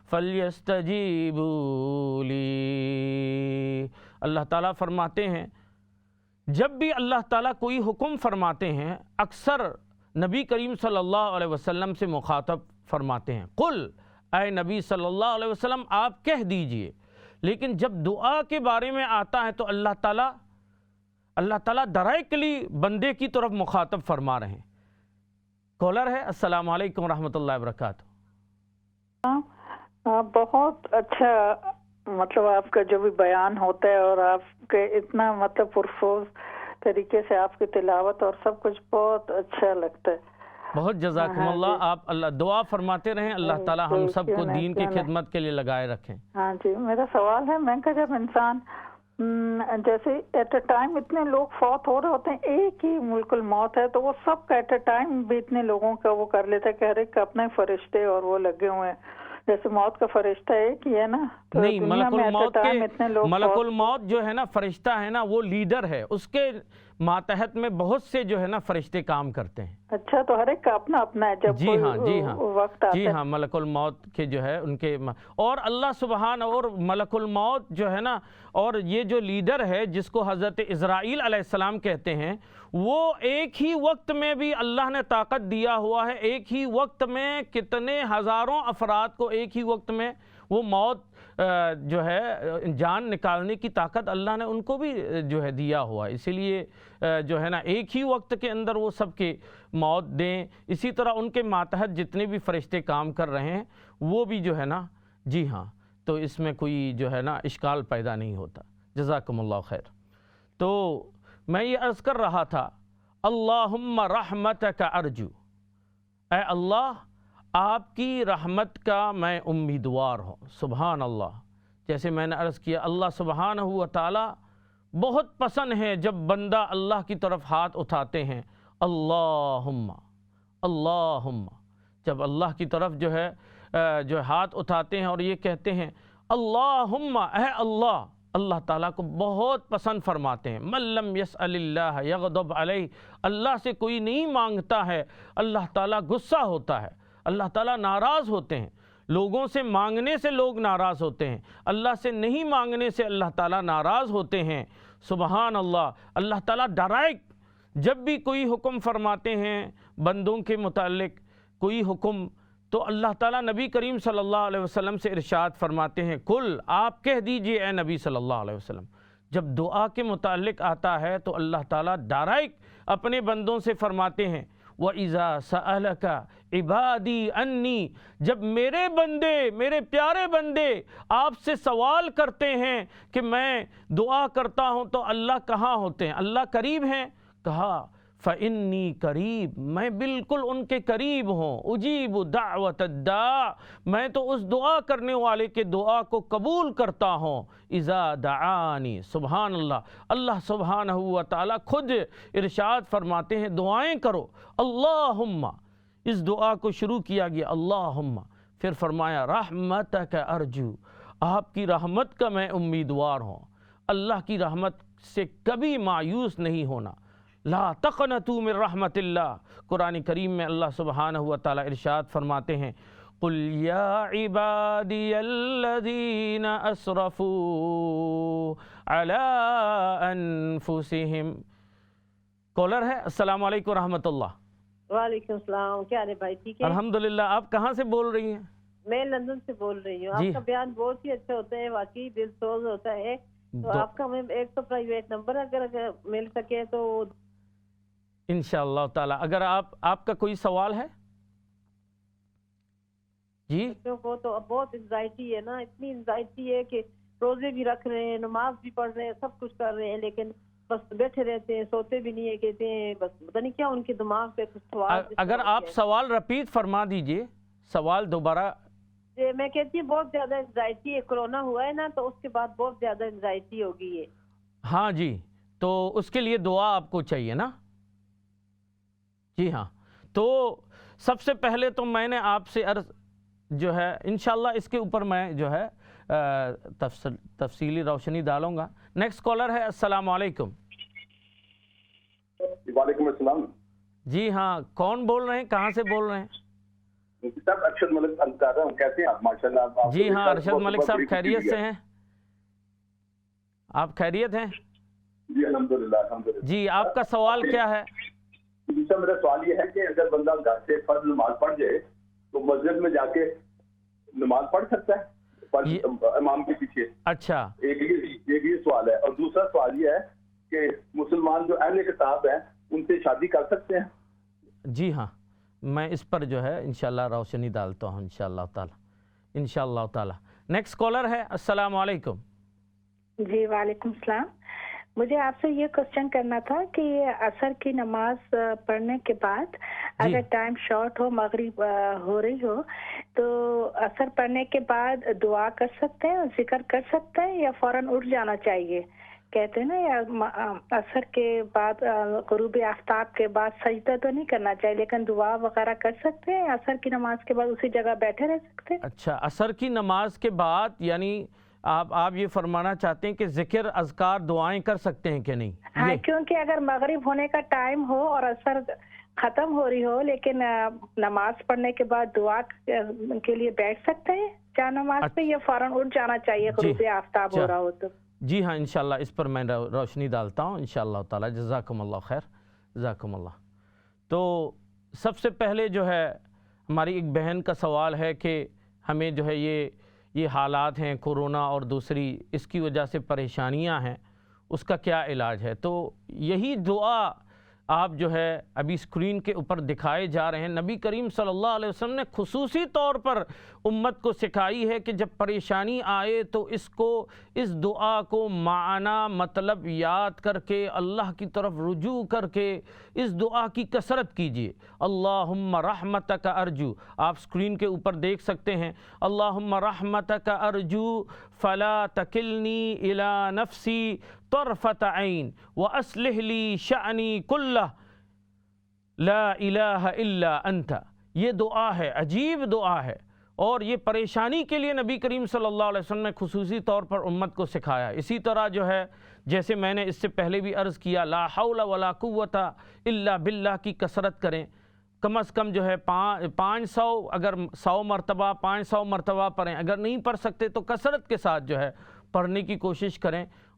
[SPEAKER 1] فَلْيَسْتَجِيبُوا لِي۔ اللہ تعالیٰ فرماتے ہیں جب بھی اللہ تعالیٰ کوئی حکم فرماتے ہیں، اکثر نبی کریم صلی اللہ علیہ وسلم سے مخاطب فرماتے ہیں قل، اے نبی صلی اللہ علیہ وسلم آپ کہہ دیجئے۔ لیکن جب دعا کے بارے میں آتا ہے تو اللہ تعالیٰ ڈائریکٹلی بندے کی طرف مخاطب فرما رہے ہیں۔ کالر ہے، السلام علیکم ورحمۃ اللہ وبرکاتہ۔
[SPEAKER 2] بہت اچھا، مطلب آپ کا جو بھی بیان ہوتا ہے اور آپ کے اتنا مطلب پرفوز طریقے سے آپ کی تلاوت اور سب کچھ بہت اچھا لگتا ہے۔
[SPEAKER 1] بہت جزاکم اللہ۔ آپ اللہ دعا فرماتے رہیں، اللہ تعالیٰ ہم سب کو دین کی خدمت کے لیے لگائے رکھیں۔
[SPEAKER 2] ہاں جی، میرا سوال ہے، میں کہ جب انسان جیسے ایٹ اے ٹائم اتنے لوگ فوت ہو رہے ہوتے ہیں، ایک ہی ملک الموت ہے، تو وہ سب کا ایٹ اے ٹائم بھی اتنے لوگوں کا وہ کر لیتا ہے کہ ہر ایک کا اپنے فرشتے اور وہ لگے ہوئے ہیں، جیسے موت کا فرشتہ ایک ہی ہے نا؟
[SPEAKER 1] نہیں، ملک الموت جو ہے نا فرشتہ ہے نا، وہ لیڈر ہے، اس کے ماتحت میں بہت سے جو ہے نا فرشتے کام کرتے ہیں۔
[SPEAKER 2] اچھا، تو ہر ایک کا اپنا اپنا ہے جب
[SPEAKER 1] جی ہاں
[SPEAKER 2] وقت آتا ہے۔
[SPEAKER 1] جی ہاں، ملک الموت کے جو ہے ان کے اور اللہ سبحانہ اور ملک الموت جو ہے نا، اور یہ جو لیڈر ہے جس کو حضرت اسرائیل علیہ السلام کہتے ہیں، وہ ایک ہی وقت میں بھی اللہ نے طاقت دیا ہوا ہے، ایک ہی وقت میں کتنے ہزاروں افراد کو ایک ہی وقت میں وہ موت جو ہے جان نکالنے کی طاقت اللہ نے ان کو بھی جو ہے دیا ہوا ہے، اسی لیے جو ہے نا ایک ہی وقت کے اندر وہ سب کے موت دیں۔ اسی طرح ان کے ماتحت جتنے بھی فرشتے کام کر رہے ہیں وہ بھی جو ہے نا، جی ہاں، تو اس میں کوئی جو ہے نا اشکال پیدا نہیں ہوتا۔ جزاکم اللہ خیر۔ تو میں یہ عرض کر رہا تھا اللہم رحمتک ارجو، اے اللہ آپ کی رحمت کا میں امیدوار ہوں۔ سبحان اللہ، جیسے میں نے عرض کیا اللہ سبحانہ و تعالی بہت پسند ہے جب بندہ اللہ کی طرف ہاتھ اٹھاتے ہیں، اللہم اللہم، جب اللہ کی طرف جو ہے ہاتھ اٹھاتے ہیں اور یہ کہتے ہیں اللہم، اے اللہ، اللہ تعالیٰ کو بہت پسند فرماتے ہیں۔ من لم یسأل اللہ یغضب علیہ، اللہ سے کوئی نہیں مانگتا ہے اللہ تعالیٰ غصہ ہوتا ہے، اللہ تعالیٰ ناراض ہوتے ہیں۔ لوگوں سے مانگنے سے لوگ ناراض ہوتے ہیں، اللہ سے نہیں مانگنے سے اللہ تعالیٰ ناراض ہوتے ہیں۔ سبحان اللہ، اللہ تعالیٰ ڈائریکٹ جب بھی کوئی حکم فرماتے ہیں بندوں کے متعلق کوئی حکم، تو اللہ تعالیٰ نبی کریم صلی اللہ علیہ وسلم سے ارشاد فرماتے ہیں قل، آپ کہہ دیجئے اے نبی صلی اللہ علیہ وسلم، جب دعا کے متعلق آتا ہے تو اللہ تعالیٰ ڈائریکٹ اپنے بندوں سے فرماتے ہیں وَإِذَا سَأَلَكَ عِبَادِي أَنِّي، جب میرے بندے، میرے پیارے بندے آپ سے سوال کرتے ہیں کہ میں دعا کرتا ہوں تو اللہ کہاں ہوتے ہیں، اللہ قریب ہیں، کہا فَإِنِّي قریب، میں بالکل ان کے قریب ہوں، اجیب دعوت الداع، میں تو اس دعا کرنے والے کے دعا کو قبول کرتا ہوں، اذا دعانی، سبحان اللہ، اللہ سبحانہ و تعالیٰ خود ارشاد فرماتے ہیں دعائیں کرو، اللہم، اس دعا کو شروع کیا گیا اللہم، پھر فرمایا رحمتک ارجو، آپ کی رحمت کا میں امیدوار ہوں، اللہ کی رحمت سے کبھی مایوس نہیں ہونا، لا تقنطوا من رحمت اللہ، قرآن کریم میں اللہ سبحانہ و تعالیٰ ارشاد فرماتے ہیں قل یا عبادی الذین اسرفوا علی انفسہم۔ کالر ہے، السلام علیکم ورحمۃ اللہ۔
[SPEAKER 3] وعلیکم السلام، کیا حال ہے بھائی؟ ٹھیک ہے
[SPEAKER 1] الحمدللہ، آپ کہاں سے بول رہی ہیں؟
[SPEAKER 3] میں لندن سے بول رہی ہوں۔
[SPEAKER 1] جی
[SPEAKER 3] آپ کا بیان بہت ہی اچھا ہوتا ہے، واقعی دل سوز ہوتا ہے، تو آپ کا ایک تو پرائیویٹ نمبر اگر مل سکے تو
[SPEAKER 1] انشاءاللہ تعالیٰ۔ اگر آپ کا کوئی سوال ہے؟ جی
[SPEAKER 3] بچوں کو تو بہت انزائٹی ہے نا، اتنی انزائٹی ہے کہ روزے بھی رکھ رہے ہیں، نماز بھی پڑھ رہے ہیں، سب کچھ کر رہے ہیں، لیکن بس بیٹھے رہتے ہیں، سوتے بھی نہیں ہے، کہتے ہیں بس پتہ نہیں کیا ان کے دماغ پہ کچھ سوال۔
[SPEAKER 1] اگر آپ سوال رپیٹ فرما دیجئے، سوال دوبارہ۔
[SPEAKER 3] میں کہتی ہوں بہت زیادہ انزائٹی ہے، کورونا ہوا ہے نا تو اس کے بعد بہت زیادہ انزائٹی ہو گئی ہے۔
[SPEAKER 1] ہاں جی، تو اس کے لیے دعا آپ کو چاہیے نا؟ جی ہاں، تو سب سے پہلے تو میں نے آپ سے عرض جو ہے انشاءاللہ اس کے اوپر میں جو ہے تفصیلی روشنی ڈالوں گا۔ نیکسٹ کالر ہے، السلام علیکم۔
[SPEAKER 4] وعلیکم السلام۔
[SPEAKER 1] جی ہاں، کون بول رہے ہیں، کہاں سے بول رہے ہیں؟
[SPEAKER 4] صاحب ارشد ملک بات کر رہا ہوں، کیسے ہیں آپ؟ ماشاءاللہ۔
[SPEAKER 1] جی ہاں ارشد ملک صاحب، خیریت سے ہیں؟ آپ خیریت ہیں؟
[SPEAKER 4] جی الحمدللہ الحمدللہ۔
[SPEAKER 1] جی آپ کا سوال کیا ہے؟
[SPEAKER 4] جی سر، میرا سوال یہ ہے کہ اگر بندہ گھر سے فرض نماز پڑھ جائے تو مسجد میں جا کے نماز پڑھ سکتا ہے فرض امام کے پیچھے؟
[SPEAKER 1] اچھا،
[SPEAKER 4] ایک یہ سوال ہے، اور دوسرا سوال یہ ہے کہ مسلمان جو اہل کتاب ہیں ان سے شادی کر سکتے ہیں؟
[SPEAKER 1] جی ہاں، میں اس پر جو ہے انشاءاللہ روشنی ڈالتا ہوں انشاءاللہ تعالیٰ، انشاءاللہ تعالیٰ۔ نیکسٹ کالر ہے، السلام علیکم۔
[SPEAKER 2] جی وعلیکم السلام، مجھے آپ سے یہ کوشچن کرنا تھا کہ عصر کی نماز پڑھنے کے بعد اگر ٹائم شارٹ ہو، مغرب ہو رہی ہو، تو عصر پڑھنے کے بعد دعا کر سکتے ہیں، ذکر کر سکتے ہیں، یا فوراً اٹھ جانا چاہیے؟ کہتے ہیں نا یا عصر کے بعد غروب آفتاب کے بعد سجدہ تو نہیں کرنا چاہیے، لیکن دعا وغیرہ کر سکتے ہیں؟ عصر کی نماز کے بعد اسی جگہ بیٹھے رہ سکتے ہیں؟
[SPEAKER 1] اچھا، عصر کی نماز کے بعد یعنی آپ یہ فرمانا چاہتے ہیں کہ ذکر اذکار دعائیں کر سکتے ہیں کہ نہیں؟
[SPEAKER 2] ہاں، کیونکہ اگر مغرب ہونے کا ٹائم ہو اور عصر ختم ہو رہی ہو لیکن نماز پڑھنے کے بعد دعا کے لیے بیٹھ سکتے ہیں کیا نماز پہ، یا فوراً اٹھ جانا چاہیے غروب آفتاب ہو رہا ہو تو؟
[SPEAKER 1] جی ہاں انشاءاللہ اس پر میں روشنی ڈالتا ہوں انشاءاللہ تعالی۔ جزاکم اللہ خیر، جزاکم اللہ۔ تو سب سے پہلے جو ہے ہماری ایک بہن کا سوال ہے کہ ہمیں جو ہے یہ حالات ہیں کورونا اور دوسری اس کی وجہ سے پریشانیاں ہیں، اس کا کیا علاج ہے؟ تو یہی دعا آپ جو ہے ابھی اسکرین کے اوپر دکھائے جا رہے ہیں، نبی کریم صلی اللہ علیہ وسلم نے خصوصی طور پر امت کو سکھائی ہے کہ جب پریشانی آئے تو اس دعا کو معنی مطلب یاد کر کے اللہ کی طرف رجوع کر کے اس دعا کی کثرت کیجیے۔ اللہم رحمتک ارجو، آپ اسکرین کے اوپر دیکھ سکتے ہیں، اللہم رحمتک ارجو فلا تکلنی الی نفسی طرفت عین واصلح لی شأنی کلہ لا الہ الا انت۔ یہ دعا ہے، عجیب دعا ہے، اور یہ پریشانی کے لیے نبی کریم صلی اللہ علیہ وسلم نے خصوصی طور پر امت کو سکھایا۔ اسی طرح جو ہے جیسے میں نے اس سے پہلے بھی عرض کیا، لا حول ولا قوت الا باللہ کی کثرت کریں، کم از کم جو ہے 500 اگر 100 مرتبہ 500 مرتبہ پڑھیں، اگر نہیں پڑھ سکتے تو کثرت کے ساتھ جو ہے پڑھنے کی کوشش کریں۔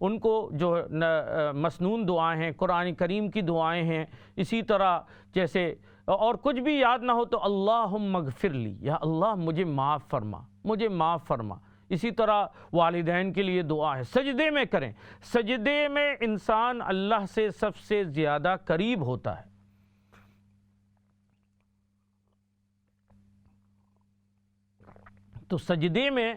[SPEAKER 1] ان کو جو مسنون دعائیں ہیں، قرآن کریم کی دعائیں ہیں، اسی طرح جیسے اور کچھ بھی یاد نہ ہو تو اللہم اغفر لی، یا اللہ مجھے معاف فرما، مجھے معاف فرما۔ اسی طرح والدین کے لیے دعا ہے، سجدے میں کریں، سجدے میں انسان اللہ سے سب سے زیادہ قریب ہوتا ہے۔ تو سجدے میں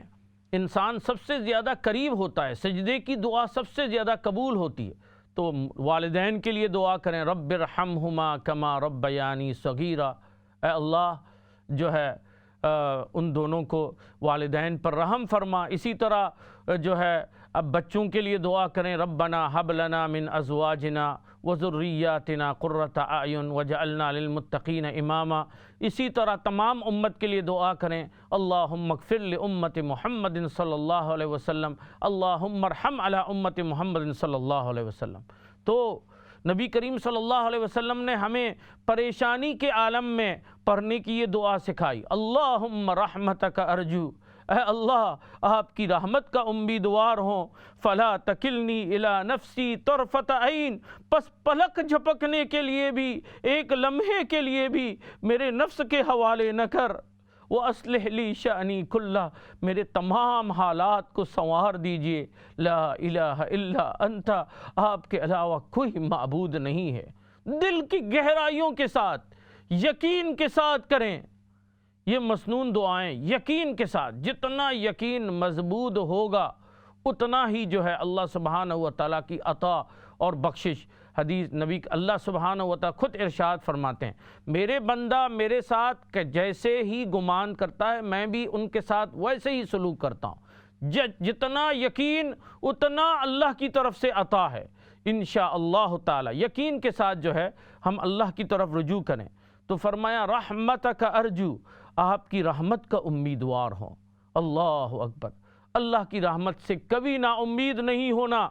[SPEAKER 1] انسان سب سے زیادہ قریب ہوتا ہے، سجدے کی دعا سب سے زیادہ قبول ہوتی ہے۔ تو والدین کے لیے دعا کریں، رب ارحمہما کما ربیانی صغیرا، اے اللہ جو ہے ان دونوں کو والدین پر رحم فرما۔ اسی طرح جو ہے اب بچوں کے لیے دعا کریں، ربنا حب لنا من ازواجنا وذریاتنا قرۃ اعین وجعلنا للمتقین اماما۔ اسی طرح تمام امت کے لیے دعا کریں، اللہم اغفر لامت محمد صلی اللہ علیہ وسلم، اللہم ارحم علی امت محمد صلی اللہ علیہ وسلم۔ تو نبی کریم صلی اللہ علیہ وسلم نے ہمیں پریشانی کے عالم میں پڑھنے کی یہ دعا سکھائی، اللہم رحمتک ارجو، اے اللہ آپ کی رحمت کا امیدوار ہوں، فلا تکلنی الی نفسی طرفۃ عین، پس پلک جھپکنے کے لیے بھی، ایک لمحے کے لیے بھی میرے نفس کے حوالے نہ کر، وَأَصْلِحْ لِي شَأْنِي كُلَّهُ، میرے تمام حالات کو سنوار دیجئے، لا الہ الا انت، آپ کے علاوہ کوئی معبود نہیں ہے۔ دل کی گہرائیوں کے ساتھ، یقین کے ساتھ کریں یہ مسنون دعائیں، یقین کے ساتھ۔ جتنا یقین مضبوط ہوگا اتنا ہی جو ہے اللہ سبحانہ و تعالیٰ کی عطا اور بخشش۔ حدیث نبی اللہ سبحانہ و تعالیٰ خود ارشاد فرماتے ہیں، میرے بندہ میرے ساتھ کہ جیسے ہی گمان کرتا ہے میں بھی ان کے ساتھ ویسے ہی سلوک کرتا ہوں۔ جتنا یقین اتنا اللہ کی طرف سے عطا ہے انشاءاللہ تعالیٰ۔ یقین کے ساتھ جو ہے ہم اللہ کی طرف رجوع کریں۔ تو فرمایا رحمتک ارجو، آپ کی رحمت کا امیدوار ہوں۔ اللہ اکبر، اللہ کی رحمت سے کبھی نا امید نہیں ہونا۔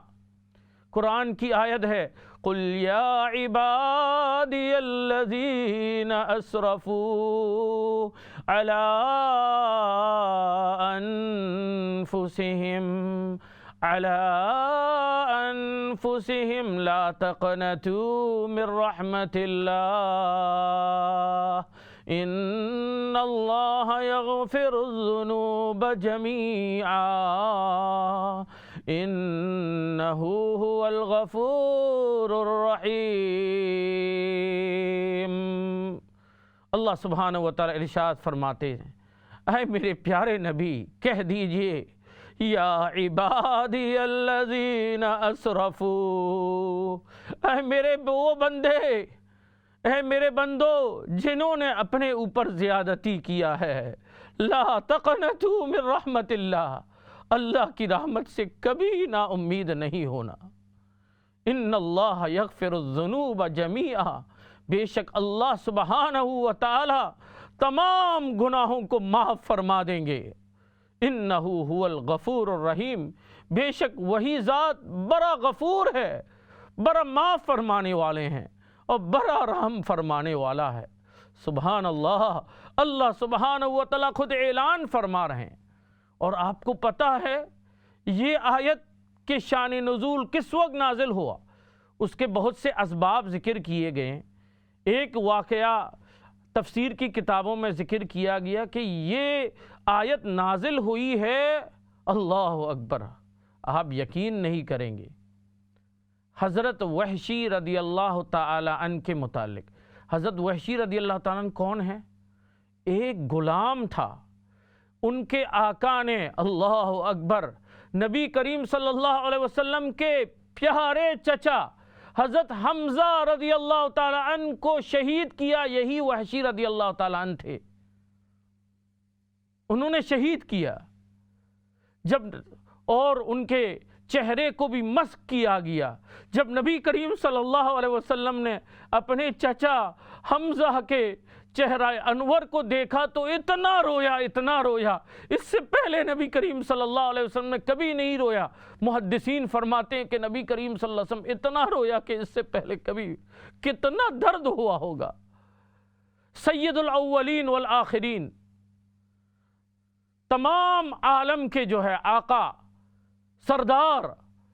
[SPEAKER 1] قرآن کی آیت ہے، قل یا عبادی الذین اسرفوا علی انفسہم لا تقنطوا من رحمت اللہ ان اللہ یغفر الذنوب جمیعا انہ هو الغفور الرحیم۔ اللہ سبحانہ و تعالی ارشاد فرماتے ہیں، اے میرے پیارے نبی کہہ دیجئے، یا عبادی الذین اسرفوا، اے میرے وہ بندے، اے میرے بندو جنہوں نے اپنے اوپر زیادتی کیا ہے، لا تقنطوا من رحمت اللہ، اللہ کی رحمت سے کبھی نا امید نہیں ہونا۔ ان اللہ یغفر الذنوب جمیعا، بے شک اللہ سبحانہ و تعالی تمام گناہوں کو معاف فرما دیں گے۔ انہ هو الغفور الرحیم، بے شک وہی ذات بڑا غفور ہے، بڑا معاف فرمانے والے ہیں اور بڑا رحم فرمانے والا ہے۔ سبحان اللہ، اللہ سبحانہ و تعالیٰ خود اعلان فرما رہے ہیں۔ اور آپ کو پتہ ہے یہ آیت کے شان نزول کس وقت نازل ہوا؟ اس کے بہت سے اسباب ذکر کیے گئے۔ ایک واقعہ تفسیر کی کتابوں میں ذکر کیا گیا کہ یہ آیت نازل ہوئی ہے، اللہ اکبر، آپ یقین نہیں کریں گے، حضرت وحشی رضی اللہ تعالی عنہ کے متعلق۔ حضرت وحشی رضی اللہ تعالی عنہ کون ہیں؟ ایک غلام تھا، ان کے آقا نے اللہ اکبر نبی کریم صلی اللہ علیہ وسلم کے پیارے چچا حضرت حمزہ رضی اللہ تعالی عنہ کو شہید کیا، یہی وحشی رضی اللہ تعالی عنہ تھے، انہوں نے شہید کیا جب، اور ان کے چہرے کو بھی مسح کیا گیا۔ جب نبی کریم صلی اللہ علیہ وسلم نے اپنے چچا حمزہ کے چہرہ انور کو دیکھا تو اتنا رویا، اتنا رویا، اس سے پہلے نبی کریم صلی اللہ علیہ وسلم نے کبھی نہیں رویا۔ محدثین فرماتے ہیں کہ نبی کریم صلی اللہ علیہ وسلم اتنا رویا کہ اس سے پہلے کبھی کتنا درد ہوا ہوگا۔ سید الاولین والآخرین، تمام عالم کے جو ہے آقا، سردار،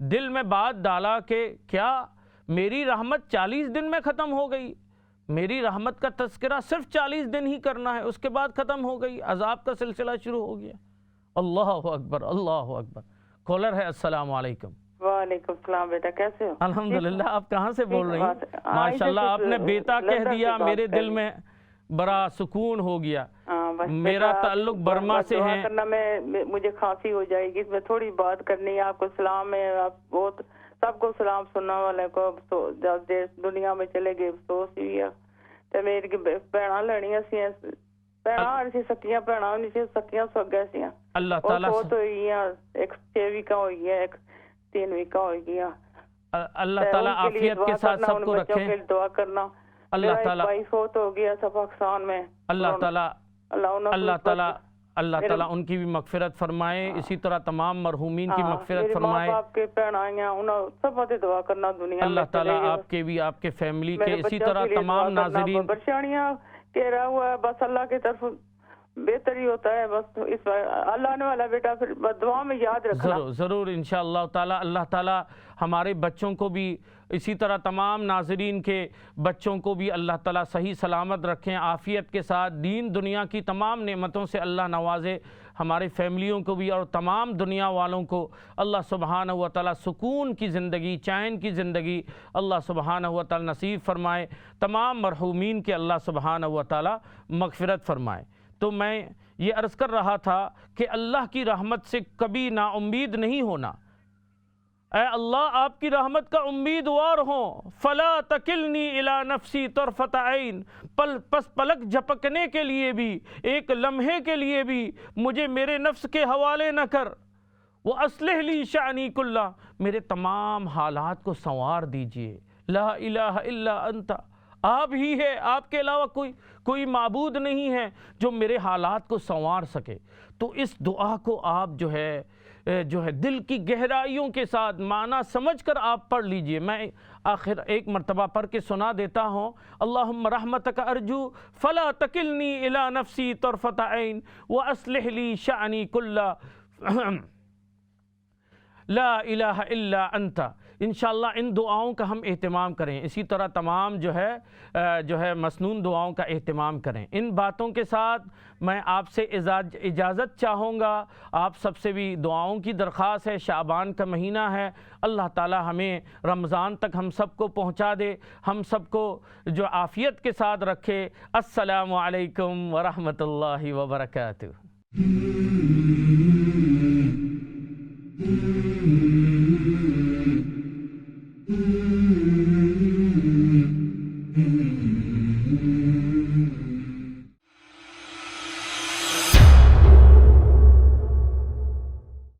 [SPEAKER 1] دل میں بات ڈالا کہ کیا میری رحمت 40 دن میں ختم ہو گئی؟ میری رحمت کا تذکرہ صرف 40 دن ہی کرنا ہے، اس کے بعد ختم ہو گئی، عذاب کا سلسلہ شروع ہو گیا۔ اللہ اکبر، اللہ اکبر۔ کالر ہے، السلام علیکم۔
[SPEAKER 5] وعلیکم السلام بیٹا، کیسے ہو؟
[SPEAKER 1] الحمدللہ۔ آپ کہاں سے بول رہی ہیں؟ ماشاءاللہ، آپ نے بیٹا کہہ دیا، میرے دل میں بڑا سکون ہو گیا۔ میرا تعلق برما سے ہے۔
[SPEAKER 5] مجھے کھانسی ہو جائے گی، میں تھوڑی بات کرنی ہے۔ آپ کو سلام ہے، آپ بہت سب کو سلام سننے والے کو جب دنیا میں چلے گئے افسوس ہوئی ہے۔ تے میری بہناں لڑیاں سی، بہناں سی سکیاں بہناں نہیں سی سکیاں سو گئے سی۔
[SPEAKER 1] اللہ تعالیٰ
[SPEAKER 5] بہت ہوئی ہیں، ایک 6 ویکاں ہوئی ہے، ایک 3 ویکاں ہوئی ہیں۔
[SPEAKER 1] اللہ تعالیٰ عافیت کے ساتھ سب کو رکھے۔
[SPEAKER 5] دعا کرنا۔
[SPEAKER 1] اللہ تعالیٰ
[SPEAKER 5] بھائی فوت ہو گیا تھا پاکستان میں۔
[SPEAKER 1] اللہ تعالیٰ اللہ تعالیٰ ان کی بھی مغفرت فرمائے، اسی طرح تمام مرحومین کی مغفرت فرمائے۔
[SPEAKER 5] آپ کے بہنائیاں انہوں سب سے دعا کرنا دنیا میں۔
[SPEAKER 1] اللہ تعالیٰ آپ کے بھی، آپ کے فیملی کے، اسی طرح تمام ناظرین۔
[SPEAKER 5] پریشانیاں کہہ رہا ہوا ہے، بس اللہ کی طرف بہتر ہی ہوتا ہے، بس اس اللہ نے والا بیٹا پھر دعا میں یاد رکھنا۔
[SPEAKER 1] ضرور ضرور انشاءاللہ تعالیٰ۔ اللہ تعالیٰ ہمارے بچوں کو بھی، اسی طرح تمام ناظرین کے بچوں کو بھی اللہ تعالیٰ صحیح سلامت رکھیں، عافیت کے ساتھ، دین دنیا کی تمام نعمتوں سے اللہ نوازے، ہمارے فیملیوں کو بھی اور تمام دنیا والوں کو اللہ سبحانہ و تعالیٰ سکون کی زندگی، چین کی زندگی اللہ سبحانہ و تعالیٰ نصیب فرمائے، تمام مرحومین کے اللہ سبحانہ و تعالیٰ مغفرت فرمائے۔ تو میں یہ عرض کر رہا تھا کہ اللہ کی رحمت سے کبھی نا امید نہیں ہونا۔ اے اللہ آپ کی رحمت کا امیدوار ہوں۔ فلا تکلنی الی نفسی طرفۃ عین، پس پلک جھپکنے کے لیے بھی، ایک لمحے کے لیے بھی مجھے میرے نفس کے حوالے نہ کر۔ وَأَصْلِحْ لِي شَأْنِي كُلَّهُ، میرے تمام حالات کو سنوار دیجئے۔ لا الہ الا انت، آپ ہی ہے، آپ کے علاوہ کوئی معبود نہیں ہے جو میرے حالات کو سنوار سکے۔ تو اس دعا کو آپ جو ہے دل کی گہرائیوں کے ساتھ معنی سمجھ کر آپ پڑھ لیجئے۔ میں آخر ایک مرتبہ پڑھ کے سنا دیتا ہوں۔ اللہم رحمتک ارجو فلا تکلنی الی نفسی طرفۃ عین واصلح لی شأنی کلہ لا الہ الا انت۔ انشاءاللہ ان دعاؤں کا ہم اہتمام کریں، اسی طرح تمام جو ہے مسنون دعاؤں کا اہتمام کریں۔ ان باتوں کے ساتھ میں آپ سے اجازت چاہوں گا، آپ سب سے بھی دعاؤں کی درخواست ہے۔ شعبان کا مہینہ ہے، اللہ تعالی ہمیں رمضان تک ہم سب کو پہنچا دے، ہم سب کو جو عافیت کے ساتھ رکھے۔ السلام علیکم ورحمۃ اللہ وبرکاتہ۔